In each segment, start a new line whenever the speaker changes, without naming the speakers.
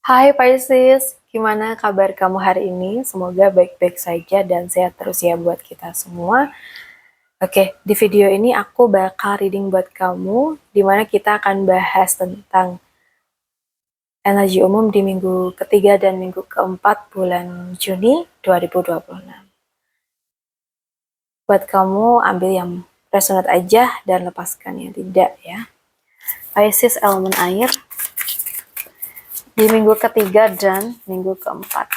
Hai Pisces, gimana kabar kamu hari ini? Semoga baik-baik saja dan sehat terus ya buat kita semua. Oke, di video ini aku bakal reading buat kamu, dimana kita akan bahas tentang energi umum di minggu ketiga dan minggu keempat bulan Juni 2026. Buat kamu ambil yang resonate aja dan lepaskan yang tidak ya. Pisces elemen air di minggu ketiga dan minggu keempat.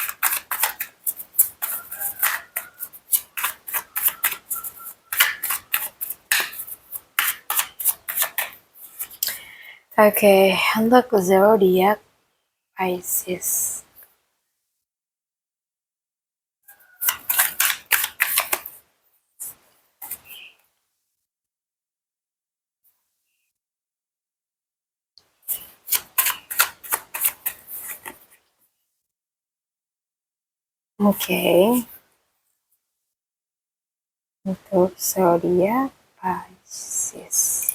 Oke, untuk zodiak Pisces. Oke, untuk zodiak Pisces.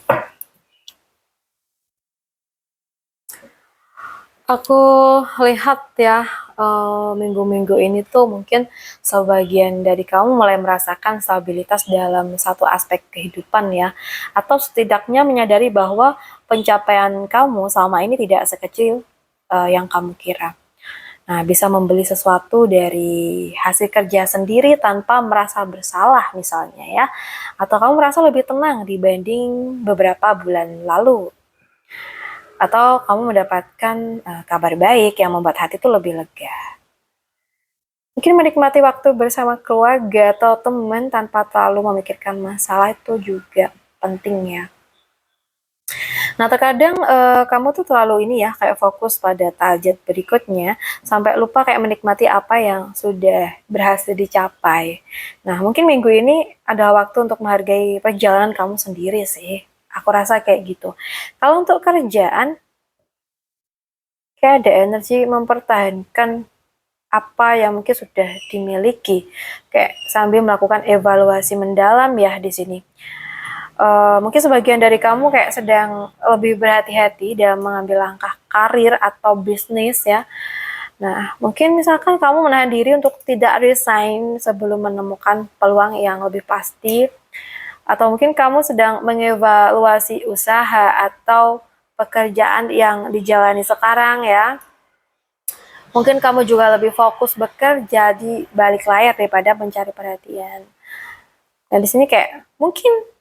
Aku lihat ya, minggu-minggu ini tuh mungkin sebagian dari kamu mulai merasakan stabilitas dalam satu aspek kehidupan ya, atau setidaknya menyadari bahwa pencapaian kamu selama ini tidak sekecil yang kamu kira. Nah, bisa membeli sesuatu dari hasil kerja sendiri tanpa merasa bersalah misalnya ya. Atau kamu merasa lebih tenang dibanding beberapa bulan lalu. Atau kamu mendapatkan kabar baik yang membuat hati itu lebih lega. Mungkin menikmati waktu bersama keluarga atau teman tanpa terlalu memikirkan masalah itu juga penting ya. Nah, terkadang kamu tuh terlalu ini ya, kayak fokus pada target berikutnya, sampai lupa kayak menikmati apa yang sudah berhasil dicapai. Nah, mungkin minggu ini ada waktu untuk menghargai perjalanan kamu sendiri sih. Aku rasa kayak gitu. Kalau untuk kerjaan, kayak ada energi mempertahankan apa yang mungkin sudah dimiliki, kayak sambil melakukan evaluasi mendalam ya di sini. Mungkin sebagian dari kamu kayak sedang lebih berhati-hati dalam mengambil langkah karir atau bisnis ya. Nah, mungkin misalkan kamu menahan diri untuk tidak resign sebelum menemukan peluang yang lebih pasti, atau mungkin kamu sedang mengevaluasi usaha atau pekerjaan yang dijalani sekarang ya. Mungkin kamu juga lebih fokus bekerja di balik layar daripada mencari perhatian. Dan di sini kayak mungkin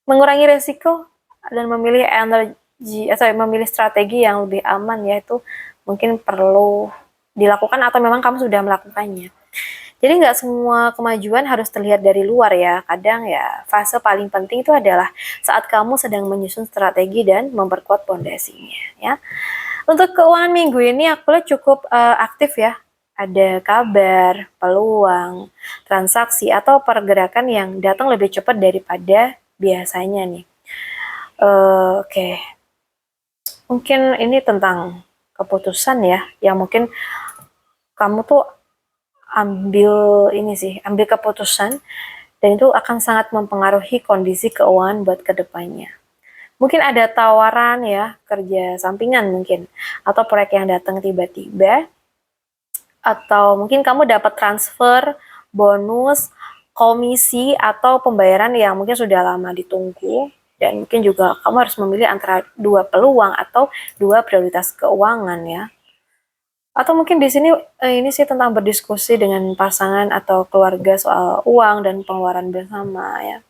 mengurangi resiko dan memilih energi atau memilih strategi yang lebih aman yaitu mungkin perlu dilakukan atau memang kamu sudah melakukannya. Jadi nggak semua kemajuan harus terlihat dari luar ya. Kadang ya fase paling penting itu adalah saat kamu sedang menyusun strategi dan memperkuat pondasinya ya. Untuk keuangan minggu ini aku lihat cukup aktif ya. Ada kabar, peluang, transaksi atau pergerakan yang datang lebih cepat daripada biasanya nih. Oke. Mungkin ini tentang keputusan ya, yang mungkin kamu tuh ambil keputusan dan itu akan sangat mempengaruhi kondisi keuangan buat kedepannya. Mungkin ada tawaran ya, kerja sampingan mungkin, atau proyek yang datang tiba-tiba, atau mungkin kamu dapat transfer, bonus, komisi, atau pembayaran yang mungkin sudah lama ditunggu, dan mungkin juga kamu harus memilih antara dua peluang atau dua prioritas keuangan ya. Atau mungkin di sini ini sih tentang berdiskusi dengan pasangan atau keluarga soal uang dan pengeluaran bersama ya.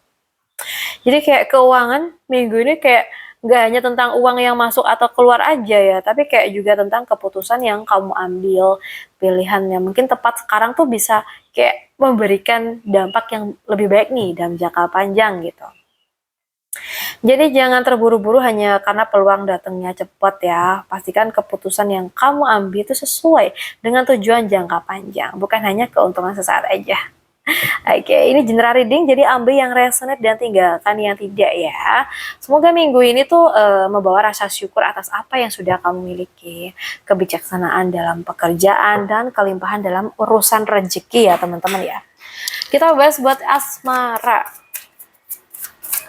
Jadi kayak keuangan minggu ini kayak nggak hanya tentang uang yang masuk atau keluar aja ya, tapi kayak juga tentang keputusan yang kamu ambil, pilihan yang mungkin tepat sekarang tuh bisa kayak memberikan dampak yang lebih baik nih dalam jangka panjang gitu. Jadi jangan terburu-buru hanya karena peluang datangnya cepat ya. Pastikan keputusan yang kamu ambil itu sesuai dengan tujuan jangka panjang, bukan hanya keuntungan sesaat aja. Oke, ini general reading, jadi ambil yang resonate dan tinggalkan yang tidak ya. Semoga minggu ini tuh membawa rasa syukur atas apa yang sudah kamu miliki, kebijaksanaan dalam pekerjaan, dan kelimpahan dalam urusan rezeki ya teman-teman ya. Kita bahas buat asmara.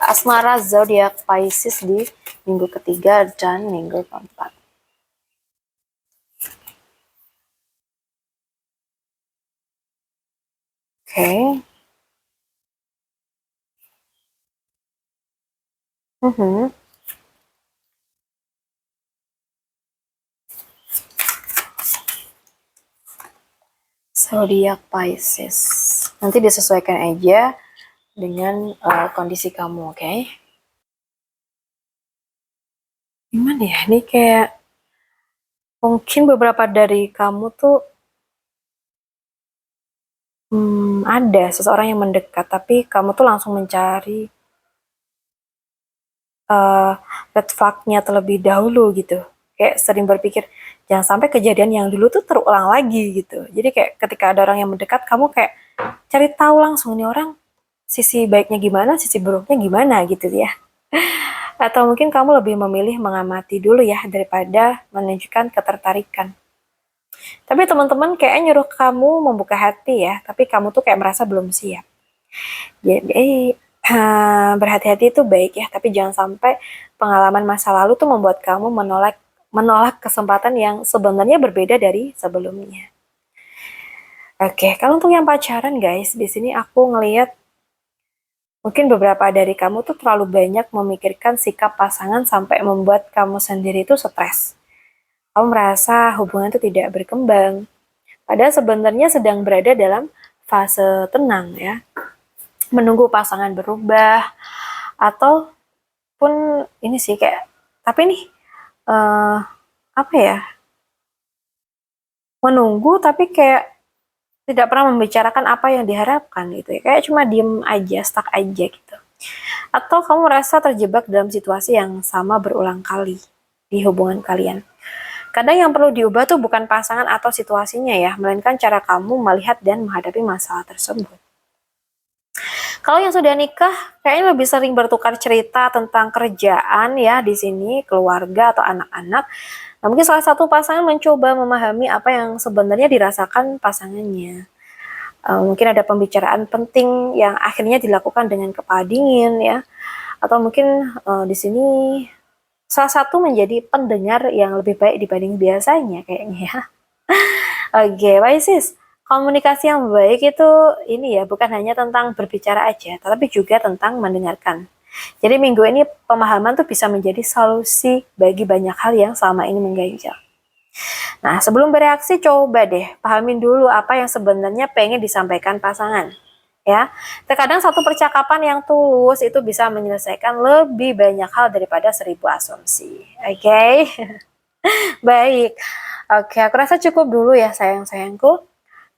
Asmara zodiak Pisces di minggu ketiga dan minggu keempat. Oke. Mhm. Zodiak Pisces. Nanti disesuaikan aja dengan kondisi kamu, oke? Gimana ya? Ini kayak mungkin beberapa dari kamu tuh ada seseorang yang mendekat, tapi kamu tuh langsung mencari uh, red flag-nya terlebih dahulu gitu. Kayak sering berpikir jangan sampai kejadian yang dulu tuh terulang lagi gitu. Jadi kayak ketika ada orang yang mendekat, kamu kayak cari tahu langsung nih orang sisi baiknya gimana, sisi buruknya gimana gitu ya. Atau mungkin kamu lebih memilih mengamati dulu ya daripada menunjukkan ketertarikan. Tapi teman-teman kayak nyuruh kamu membuka hati ya, tapi kamu tuh kayak merasa belum siap. Jadi berhati-hati itu baik ya, tapi jangan sampai pengalaman masa lalu tuh membuat kamu menolak menolak kesempatan yang sebenarnya berbeda dari sebelumnya. Oke, kalau untuk yang pacaran guys, di sini aku ngelihat mungkin beberapa dari kamu tuh terlalu banyak memikirkan sikap pasangan sampai membuat kamu sendiri itu stres. Kamu merasa hubungan itu tidak berkembang, padahal sebenarnya sedang berada dalam fase tenang ya, menunggu pasangan berubah, atau pun ini sih kayak, tapi nih eh apa ya, menunggu tapi kayak tidak pernah membicarakan apa yang diharapkan gitu ya, kayak cuma diem aja, stuck aja gitu. Atau kamu merasa terjebak dalam situasi yang sama berulang kali di hubungan kalian. Kadang yang perlu diubah tuh bukan pasangan atau situasinya ya, melainkan cara kamu melihat dan menghadapi masalah tersebut. Kalau yang sudah nikah, kayaknya lebih sering bertukar cerita tentang kerjaan ya di sini, keluarga atau anak-anak. Nah, mungkin salah satu pasangan mencoba memahami apa yang sebenarnya dirasakan pasangannya. Mungkin ada pembicaraan penting yang akhirnya dilakukan dengan kepala dingin ya. Atau mungkin di sini salah satu menjadi pendengar yang lebih baik dibanding biasanya kayaknya ya. Oke, Pisces. Komunikasi yang baik itu ini ya, bukan hanya tentang berbicara aja, tetapi juga tentang mendengarkan. Jadi minggu ini pemahaman tuh bisa menjadi solusi bagi banyak hal yang selama ini mengganjal. Nah, sebelum bereaksi coba deh pahamin dulu apa yang sebenarnya pengen disampaikan pasangan. Ya, terkadang satu percakapan yang tulus itu bisa menyelesaikan lebih banyak hal daripada 1000 asumsi. Oke, okay? Baik. Oke, aku rasa cukup dulu ya sayang-sayangku.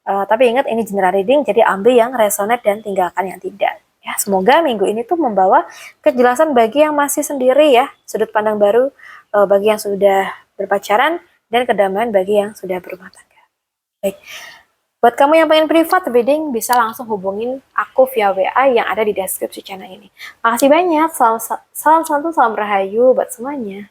Tapi ingat ini general reading, jadi ambil yang resonate dan tinggalkan yang tidak. Ya, semoga minggu ini tuh membawa kejelasan bagi yang masih sendiri ya, sudut pandang baru bagi yang sudah berpacaran, dan kedamaian bagi yang sudah berumah tangga. Baik, buat kamu yang pengen privat reading, bisa langsung hubungin aku via WA yang ada di deskripsi channel ini. Makasih banyak, salam satu, salam rahayu buat semuanya.